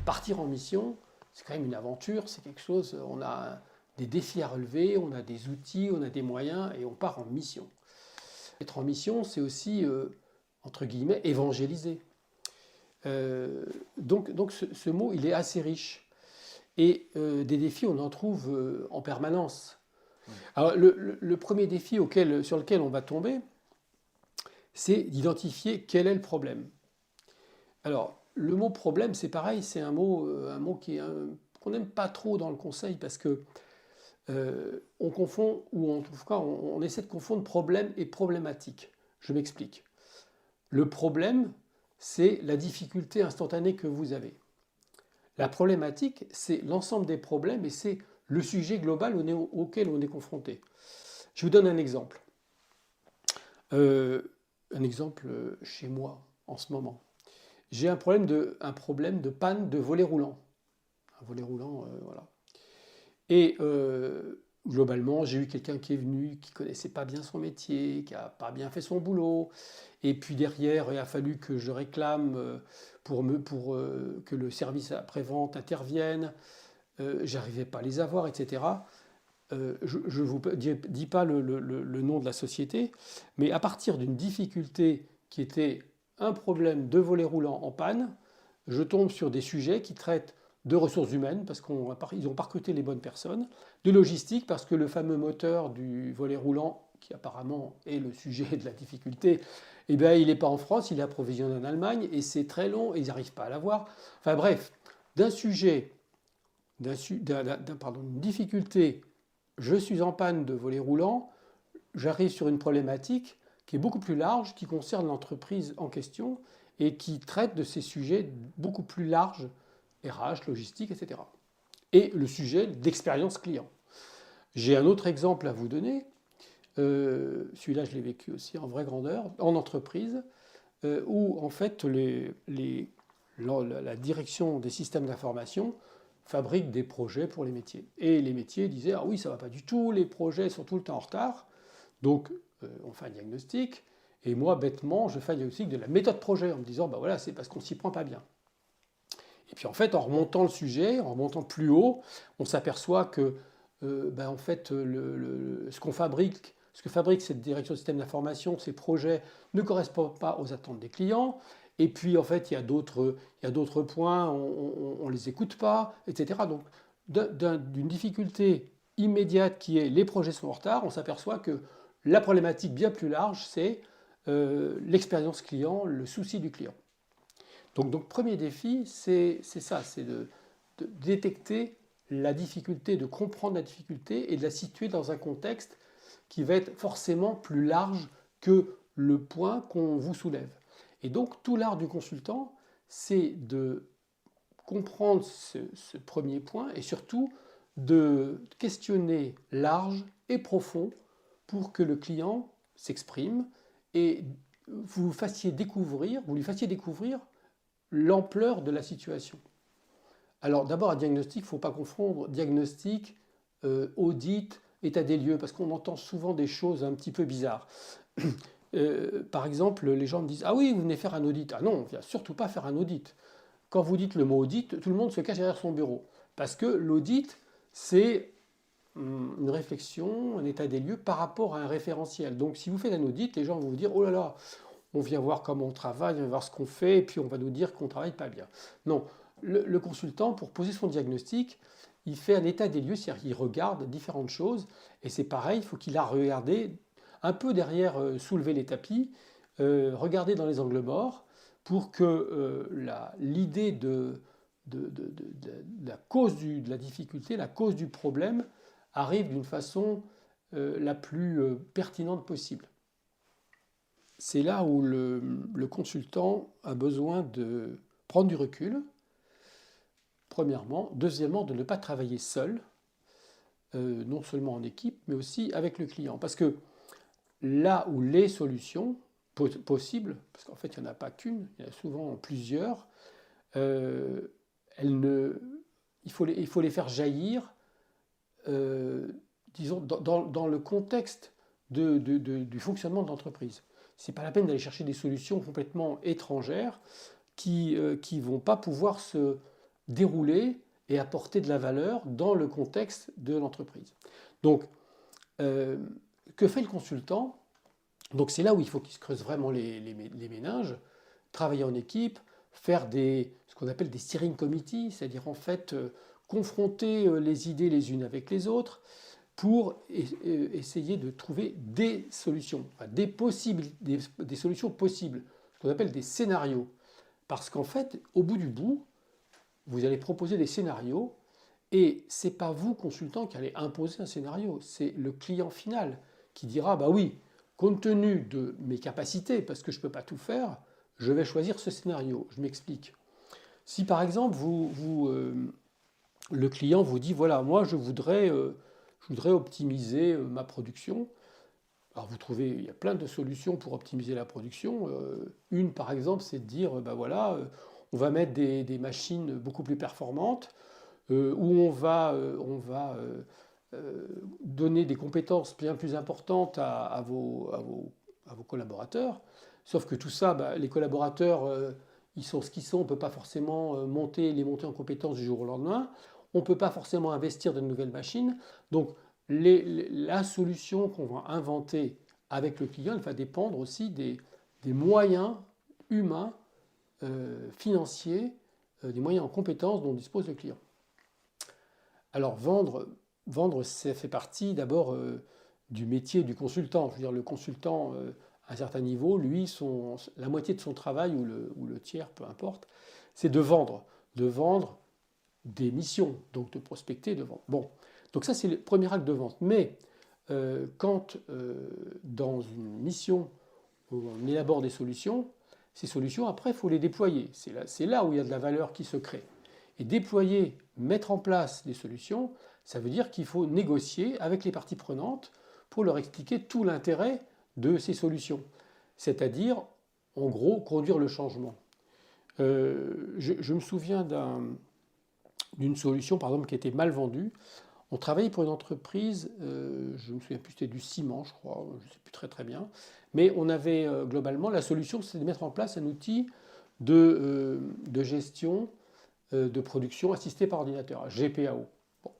partir en mission, c'est quand même une aventure, c'est quelque chose, on a des défis à relever, on a des outils, on a des moyens et on part en mission. Être en mission, c'est aussi, entre guillemets, évangéliser. Donc ce mot, il est assez riche. Et des défis, on en trouve en permanence. Alors, le premier défi sur lequel on va tomber, c'est d'identifier quel est le problème. Alors, le mot problème, c'est pareil, c'est un mot qu'on n'aime pas trop dans le conseil parce que on confond, ou en tout cas, on essaie de confondre problème et problématique. Je m'explique. Le problème, c'est la difficulté instantanée que vous avez. La problématique, c'est l'ensemble des problèmes et c'est le sujet global auquel on est confronté. Je vous donne un exemple. Un exemple chez moi en ce moment. J'ai un problème de panne de volet roulant. Un volet roulant, voilà. Et globalement, j'ai eu quelqu'un qui est venu, qui ne connaissait pas bien son métier, qui n'a pas bien fait son boulot. Et puis derrière, il a fallu que je réclame pour que le service après-vente intervienne. J'arrivais pas à les avoir, etc. Je ne vous dis pas le nom de la société, mais à partir d'une difficulté qui était un problème de volet roulant en panne, je tombe sur des sujets qui traitent de ressources humaines, parce qu'ils n'ont pas recruté les bonnes personnes, de logistique, parce que le fameux moteur du volet roulant, qui apparemment est le sujet de la difficulté, eh bien, il n'est pas en France, il est approvisionné en Allemagne, et c'est très long, et ils n'arrivent pas à l'avoir. Enfin bref, d'une difficulté, je suis en panne de volet roulant, j'arrive sur une problématique qui est beaucoup plus large, qui concerne l'entreprise en question et qui traite de ces sujets beaucoup plus larges, RH, logistique, etc. Et le sujet d'expérience client. J'ai un autre exemple à vous donner. Celui-là, je l'ai vécu aussi en vraie grandeur, en entreprise, où en fait la direction des systèmes d'information fabrique des projets pour les métiers. Et les métiers disaient, ah oui, ça ne va pas du tout, les projets sont tout le temps en retard. Donc, on fait un diagnostic. Et moi, bêtement, je fais un diagnostic de la méthode projet en me disant, bah voilà, c'est parce qu'on ne s'y prend pas bien. Et puis en fait, en remontant le sujet, en remontant plus haut, on s'aperçoit que en fait, ce que fabrique cette direction de système d'information, ces projets, ne correspondent pas aux attentes des clients. Et puis en fait, il y a d'autres points, on ne les écoute pas, etc. Donc d'une difficulté immédiate qui est les projets sont en retard, on s'aperçoit que la problématique bien plus large, c'est l'expérience client, le souci du client. Donc premier défi, c'est ça, c'est de détecter la difficulté, de comprendre la difficulté et de la situer dans un contexte qui va être forcément plus large que le point qu'on vous soulève. Et donc tout l'art du consultant, c'est de comprendre ce premier point et surtout de questionner large et profond pour que le client s'exprime et vous lui fassiez découvrir l'ampleur de la situation. Alors d'abord, un diagnostic, il ne faut pas confondre diagnostic, audit, état des lieux, parce qu'on entend souvent des choses un petit peu bizarres. Par exemple, les gens me disent « Ah oui, vous venez faire un audit ». Ah non, on ne vient surtout pas faire un audit. Quand vous dites le mot audit, tout le monde se cache derrière son bureau. Parce que l'audit, c'est une réflexion, un état des lieux par rapport à un référentiel. Donc si vous faites un audit, les gens vont vous dire « Oh là là, on vient voir comment on travaille, on vient voir ce qu'on fait, et puis on va nous dire qu'on ne travaille pas bien ». Non, le consultant, pour poser son diagnostic, il fait un état des lieux, c'est-à-dire qu'il regarde différentes choses, et c'est pareil, il faut qu'il a regardé un peu derrière, soulever les tapis, regarder dans les angles morts, pour que l'idée de la cause de la difficulté, la cause du problème, arrive d'une façon la plus pertinente possible. C'est là où le consultant a besoin de prendre du recul, premièrement. Deuxièmement, de ne pas travailler seul, non seulement en équipe, mais aussi avec le client. Parce que là où les solutions possibles, parce qu'en fait il n'y en a pas qu'une, il y en a souvent plusieurs, il faut les faire jaillir, disons, dans le contexte du fonctionnement de l'entreprise. Ce n'est pas la peine d'aller chercher des solutions complètement étrangères qui ne vont pas pouvoir dérouler et apporter de la valeur dans le contexte de l'entreprise. Donc, que fait le consultant? Donc c'est là où il faut qu'il se creuse vraiment les méninges, travailler en équipe, faire ce qu'on appelle des steering committees, c'est-à-dire en fait confronter les idées les unes avec les autres pour essayer de trouver des solutions, enfin, des solutions possibles, ce qu'on appelle des scénarios. Parce qu'en fait, au bout du bout, vous allez proposer des scénarios et ce n'est pas vous, consultant, qui allez imposer un scénario, c'est le client final qui dira, bah oui, compte tenu de mes capacités, parce que je ne peux pas tout faire, je vais choisir ce scénario. Je m'explique. Si par exemple, le client vous dit, voilà, moi je voudrais optimiser ma production. Alors vous trouvez, il y a plein de solutions pour optimiser la production. Une par exemple, c'est de dire, ben voilà, on va mettre des machines beaucoup plus performantes, où donner des compétences bien plus importantes à vos collaborateurs. Sauf que tout ça, bah, les collaborateurs, ils sont ce qu'ils sont, on ne peut pas forcément les monter en compétences du jour au lendemain. On ne peut pas forcément investir de nouvelles machines. Donc la solution qu'on va inventer avec le client, elle va dépendre aussi des moyens humains, financiers, des moyens en compétences dont dispose le client. Alors vendre ça fait partie d'abord du métier du consultant. Je veux dire, le consultant, à un certain niveau, lui, la moitié de son travail, ou le tiers, peu importe, c'est de vendre des missions, donc de prospecter, de vendre. Bon, donc ça c'est le premier acte de vente. Mais quand dans une mission où on élabore des solutions, ces solutions, après, il faut les déployer. C'est là où il y a de la valeur qui se crée. Et déployer, mettre en place des solutions, ça veut dire qu'il faut négocier avec les parties prenantes pour leur expliquer tout l'intérêt de ces solutions. C'est-à-dire, en gros, conduire le changement. Je me souviens d'une solution, par exemple, qui était mal vendue. On travaillait pour une entreprise, je ne me souviens plus, c'était du ciment, je crois, je ne sais plus très bien. Mais on avait globalement, la solution, c'est de mettre en place un outil de gestion de production assistée par ordinateur, GPAO. Bon.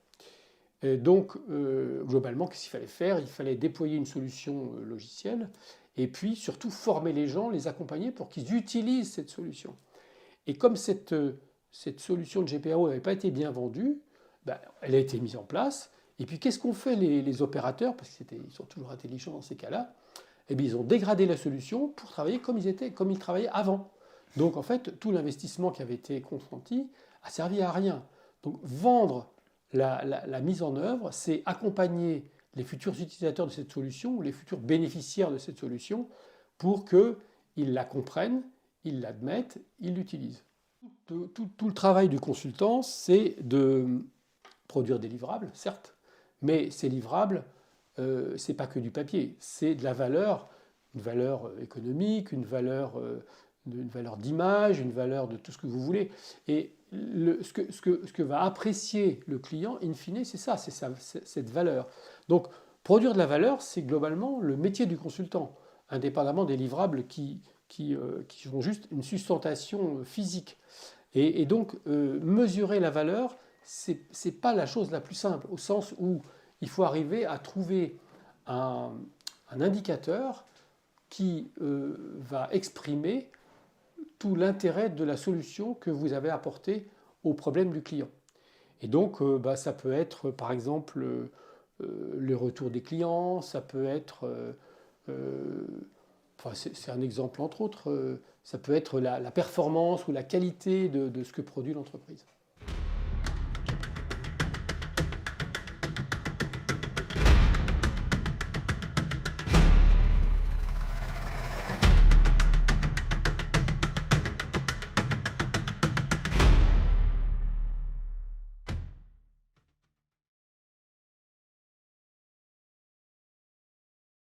Et donc, globalement, qu'est-ce qu'il fallait faire? Il fallait déployer une solution logicielle et puis surtout former les gens, les accompagner pour qu'ils utilisent cette solution. Et comme cette solution de GPAO n'avait pas été bien vendue, ben, elle a été mise en place. Et puis qu'est-ce qu'ont fait les opérateurs? Parce qu'ils sont toujours intelligents dans ces cas-là. Eh bien, ils ont dégradé la solution pour travailler comme ils travaillaient avant. Donc en fait, tout l'investissement qui avait été consenti a servi à rien. Donc vendre la mise en œuvre, c'est accompagner les futurs utilisateurs de cette solution ou les futurs bénéficiaires de cette solution pour qu'ils la comprennent, ils l'admettent, ils l'utilisent. Tout le travail du consultant, c'est de produire des livrables, certes, mais ces livrables, ce n'est pas que du papier, c'est de la valeur, une valeur économique, une valeur d'image, une valeur de tout ce que vous voulez. Et ce que va apprécier le client, in fine, c'est ça, c'est cette valeur. Donc, produire de la valeur, c'est globalement le métier du consultant, indépendamment des livrables qui ont juste une sustentation physique. Et donc, mesurer la valeur, c'est pas la chose la plus simple, au sens où il faut arriver à trouver un indicateur qui va exprimer tout l'intérêt de la solution que vous avez apportée au problème du client. Et donc, ça peut être, par exemple, le retour des clients, ça peut être, c'est un exemple entre autres, ça peut être la performance ou la qualité de ce que produit l'entreprise.